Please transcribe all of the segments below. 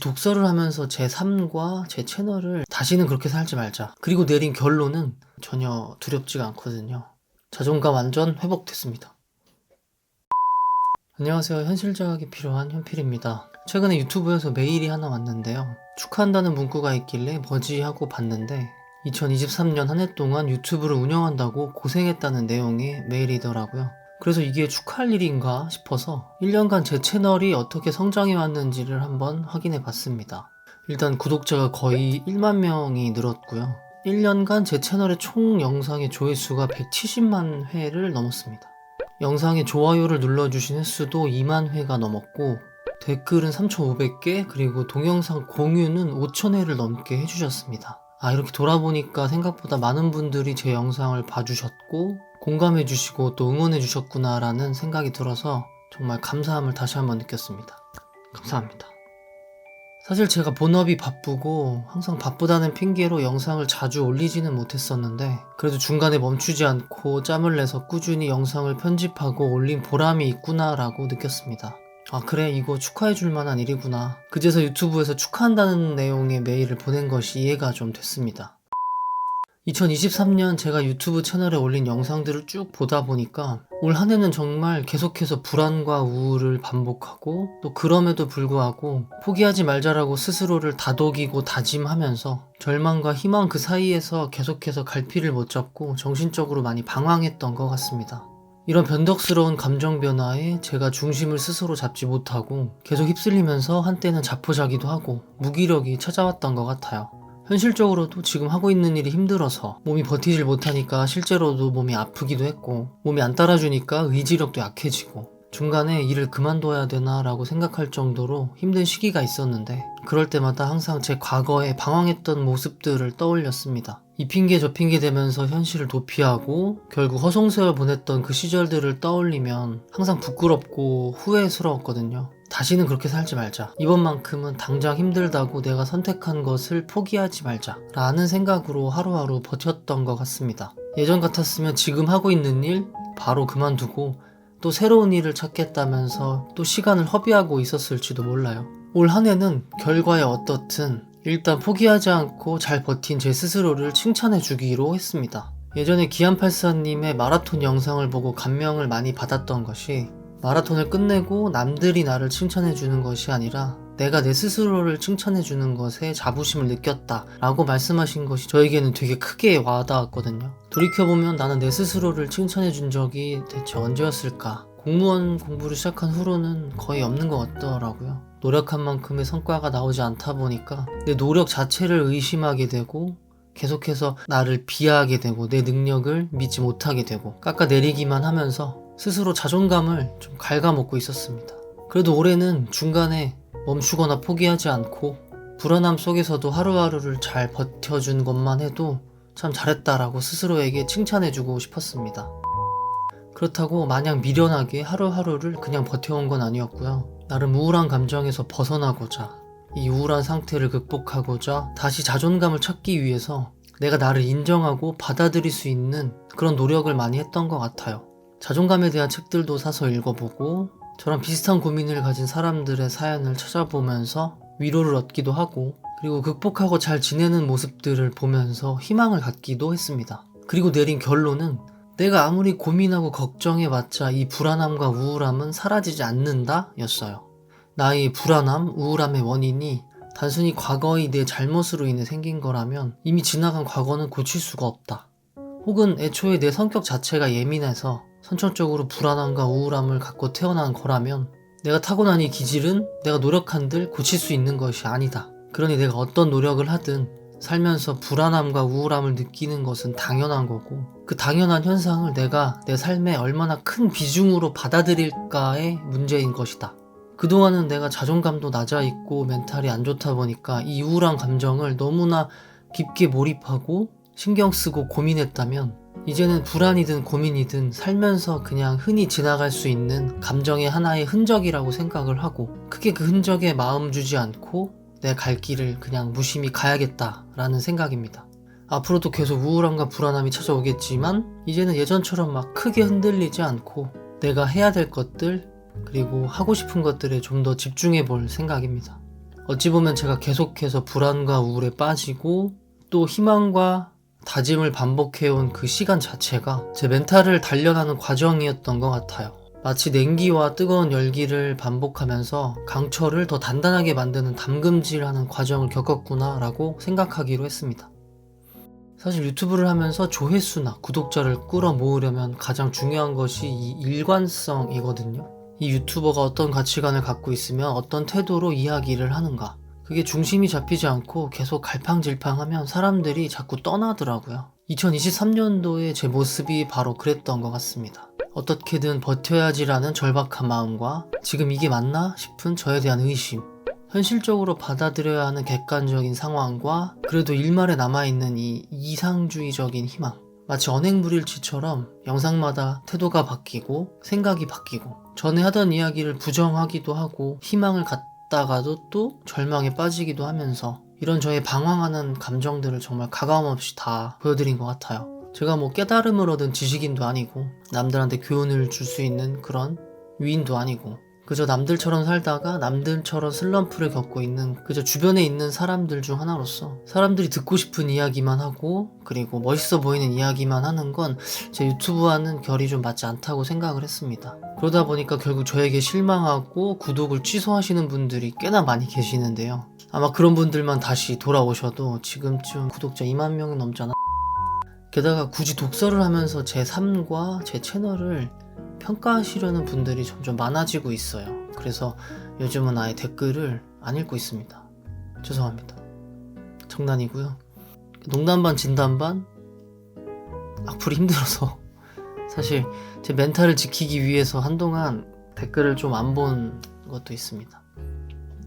독서를 하면서 제 삶과 제 채널을 다시는 그렇게 살지 말자. 그리고 내린 결론은 전혀 두렵지가 않거든요. 자존감 완전 회복됐습니다. 안녕하세요. 현실 자각이 필요한 현필입니다. 최근에 유튜브에서 메일이 하나 왔는데요. 축하한다는 문구가 있길래 뭐지 하고 봤는데 2023년 한 해 동안 유튜브를 운영한다고 고생했다는 내용의 메일이더라고요. 그래서 이게 축하할 일인가 싶어서 1년간 제 채널이 어떻게 성장해 왔는지를 한번 확인해 봤습니다. 일단 구독자가 거의 1만 명이 늘었고요. 1년간 제 채널의 총 영상의 조회수가 170만 회를 넘었습니다. 영상에 좋아요를 눌러주신 횟수도 2만 회가 넘었고 댓글은 3,500개, 그리고 동영상 공유는 5,000회를 넘게 해주셨습니다. 이렇게 돌아보니까 생각보다 많은 분들이 제 영상을 봐주셨고 공감해주시고 또 응원해주셨구나 라는 생각이 들어서 정말 감사함을 다시 한번 느꼈습니다. 감사합니다. 사실 제가 본업이 바쁘고 항상 바쁘다는 핑계로 영상을 자주 올리지는 못했었는데 그래도 중간에 멈추지 않고 짬을 내서 꾸준히 영상을 편집하고 올린 보람이 있구나 라고 느꼈습니다. 그래, 이거 축하해줄 만한 일이구나. 그제서 유튜브에서 축하한다는 내용의 메일을 보낸 것이 이해가 좀 됐습니다. 2023년 제가 유튜브 채널에 올린 영상들을 쭉 보다 보니까 올 한 해는 정말 계속해서 불안과 우울을 반복하고 또 그럼에도 불구하고 포기하지 말자라고 스스로를 다독이고 다짐하면서 절망과 희망 그 사이에서 계속해서 갈피를 못 잡고 정신적으로 많이 방황했던 것 같습니다. 이런 변덕스러운 감정 변화에 제가 중심을 스스로 잡지 못하고 계속 휩쓸리면서 한때는 자포자기도 하고 무기력이 찾아왔던 것 같아요. 현실적으로도 지금 하고 있는 일이 힘들어서 몸이 버티질 못하니까 실제로도 몸이 아프기도 했고 몸이 안 따라주니까 의지력도 약해지고 중간에 일을 그만둬야 되나 라고 생각할 정도로 힘든 시기가 있었는데 그럴 때마다 항상 제 과거에 방황했던 모습들을 떠올렸습니다. 이 핑계 저 핑계 대면서 현실을 도피하고 결국 허송세월 보냈던 그 시절들을 떠올리면 항상 부끄럽고 후회스러웠거든요. 다시는 그렇게 살지 말자. 이번만큼은 당장 힘들다고 내가 선택한 것을 포기하지 말자 라는 생각으로 하루하루 버텼던 것 같습니다. 예전 같았으면 지금 하고 있는 일 바로 그만두고 또 새로운 일을 찾겠다면서 또 시간을 허비하고 있었을지도 몰라요. 올 한 해는 결과에 어떻든 일단 포기하지 않고 잘 버틴 제 스스로를 칭찬해 주기로 했습니다. 예전에 기안84님의 마라톤 영상을 보고 감명을 많이 받았던 것이 마라톤을 끝내고 남들이 나를 칭찬해 주는 것이 아니라 내가 내 스스로를 칭찬해 주는 것에 자부심을 느꼈다 라고 말씀하신 것이 저에게는 되게 크게 와닿았거든요. 돌이켜보면 나는 내 스스로를 칭찬해 준 적이 대체 언제였을까? 공무원 공부를 시작한 후로는 거의 없는 것 같더라고요. 노력한 만큼의 성과가 나오지 않다 보니까 내 노력 자체를 의심하게 되고 계속해서 나를 비하하게 되고 내 능력을 믿지 못하게 되고 깎아내리기만 하면서 스스로 자존감을 좀 갉아먹고 있었습니다. 그래도 올해는 중간에 멈추거나 포기하지 않고 불안함 속에서도 하루하루를 잘 버텨준 것만 해도 참 잘했다라고 스스로에게 칭찬해주고 싶었습니다. 그렇다고 마냥 미련하게 하루하루를 그냥 버텨온 건 아니었고요. 나름 우울한 감정에서 벗어나고자 이 우울한 상태를 극복하고자 다시 자존감을 찾기 위해서 내가 나를 인정하고 받아들일 수 있는 그런 노력을 많이 했던 것 같아요. 자존감에 대한 책들도 사서 읽어보고 저랑 비슷한 고민을 가진 사람들의 사연을 찾아보면서 위로를 얻기도 하고 그리고 극복하고 잘 지내는 모습들을 보면서 희망을 갖기도 했습니다. 그리고 내린 결론은 내가 아무리 고민하고 걱정해봤자 이 불안함과 우울함은 사라지지 않는다 였어요. 나의 불안함, 우울함의 원인이 단순히 과거의 내 잘못으로 인해 생긴 거라면 이미 지나간 과거는 고칠 수가 없다. 혹은 애초에 내 성격 자체가 예민해서 선천적으로 불안함과 우울함을 갖고 태어난 거라면 내가 타고난 이 기질은 내가 노력한들 고칠 수 있는 것이 아니다. 그러니 내가 어떤 노력을 하든 살면서 불안함과 우울함을 느끼는 것은 당연한 거고 그 당연한 현상을 내가 내 삶에 얼마나 큰 비중으로 받아들일까의 문제인 것이다. 그동안은 내가 자존감도 낮아있고 멘탈이 안 좋다 보니까 이 우울한 감정을 너무나 깊게 몰입하고 신경 쓰고 고민했다면 이제는 불안이든 고민이든 살면서 그냥 흔히 지나갈 수 있는 감정의 하나의 흔적이라고 생각을 하고 크게 그 흔적에 마음 주지 않고 내 갈 길을 그냥 무심히 가야겠다라는 생각입니다. 앞으로도 계속 우울함과 불안함이 찾아오겠지만 이제는 예전처럼 막 크게 흔들리지 않고 내가 해야 될 것들 그리고 하고 싶은 것들에 좀 더 집중해 볼 생각입니다. 어찌 보면 제가 계속해서 불안과 우울에 빠지고 또 희망과 다짐을 반복해온 그 시간 자체가 제 멘탈을 단련하는 과정이었던 것 같아요. 마치 냉기와 뜨거운 열기를 반복하면서 강철을 더 단단하게 만드는 담금질하는 과정을 겪었구나 라고 생각하기로 했습니다. 사실 유튜브를 하면서 조회수나 구독자를 끌어모으려면 가장 중요한 것이 이 일관성이거든요. 이 유튜버가 어떤 가치관을 갖고 있으면 어떤 태도로 이야기를 하는가, 그게 중심이 잡히지 않고 계속 갈팡질팡하면 사람들이 자꾸 떠나더라고요. 2023년도에 제 모습이 바로 그랬던 것 같습니다. 어떻게든 버텨야지라는 절박한 마음과 지금 이게 맞나 싶은 저에 대한 의심, 현실적으로 받아들여야 하는 객관적인 상황과 그래도 일말에 남아있는 이 이상주의적인 희망, 마치 언행불일치처럼 영상마다 태도가 바뀌고 생각이 바뀌고 전에 하던 이야기를 부정하기도 하고 희망을 갖다가도 또 절망에 빠지기도 하면서 이런 저의 방황하는 감정들을 정말 가감없이 다 보여드린 것 같아요. 제가 뭐 깨달음을 얻은 지식인도 아니고 남들한테 교훈을 줄 수 있는 그런 위인도 아니고 그저 남들처럼 살다가 남들처럼 슬럼프를 겪고 있는 그저 주변에 있는 사람들 중 하나로서 사람들이 듣고 싶은 이야기만 하고 그리고 멋있어 보이는 이야기만 하는 건 제 유튜브와는 결이 좀 맞지 않다고 생각을 했습니다. 그러다 보니까 결국 저에게 실망하고 구독을 취소하시는 분들이 꽤나 많이 계시는데요. 아마 그런 분들만 다시 돌아오셔도 지금쯤 구독자 2만 명이 넘잖아. 게다가 굳이 독서를 하면서 제 삶과 제 채널을 평가하시려는 분들이 점점 많아지고 있어요. 그래서 요즘은 아예 댓글을 안 읽고 있습니다. 죄송합니다. 장난이고요. 농담 반 진담 반 악플이 힘들어서 사실 제 멘탈을 지키기 위해서 한동안 댓글을 좀 안 본 것도 있습니다.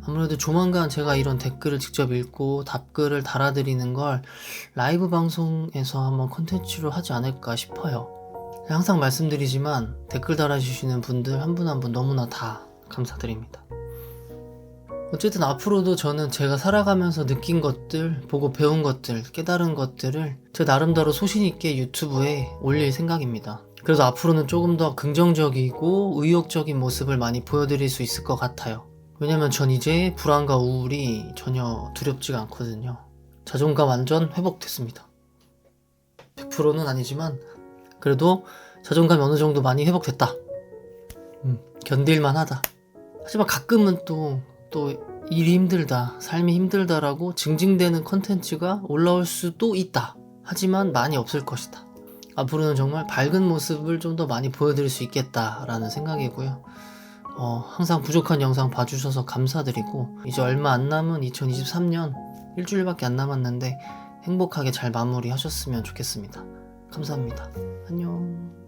아무래도 조만간 제가 이런 댓글을 직접 읽고 답글을 달아드리는 걸 라이브 방송에서 한번 컨텐츠로 하지 않을까 싶어요. 항상 말씀드리지만 댓글 달아주시는 분들 한 분 한 분 너무나 다 감사드립니다. 어쨌든 앞으로도 저는 제가 살아가면서 느낀 것들, 보고 배운 것들, 깨달은 것들을 제 나름대로 소신있게 유튜브에 올릴 생각입니다. 그래서 앞으로는 조금 더 긍정적이고 의욕적인 모습을 많이 보여드릴 수 있을 것 같아요. 왜냐면 전 이제 불안과 우울이 전혀 두렵지가 않거든요. 자존감 완전 회복됐습니다. 100%는 아니지만 그래도 자존감이 어느 정도 많이 회복됐다. 견딜만 하다. 하지만 가끔은 또 일이 힘들다, 삶이 힘들다라고 징징대는 컨텐츠가 올라올 수도 있다. 하지만 많이 없을 것이다. 앞으로는 정말 밝은 모습을 좀 더 많이 보여드릴 수 있겠다라는 생각이고요. 항상 부족한 영상 봐주셔서 감사드리고 이제 얼마 안 남은 2023년 일주일밖에 안 남았는데 행복하게 잘 마무리하셨으면 좋겠습니다. 감사합니다. 안녕.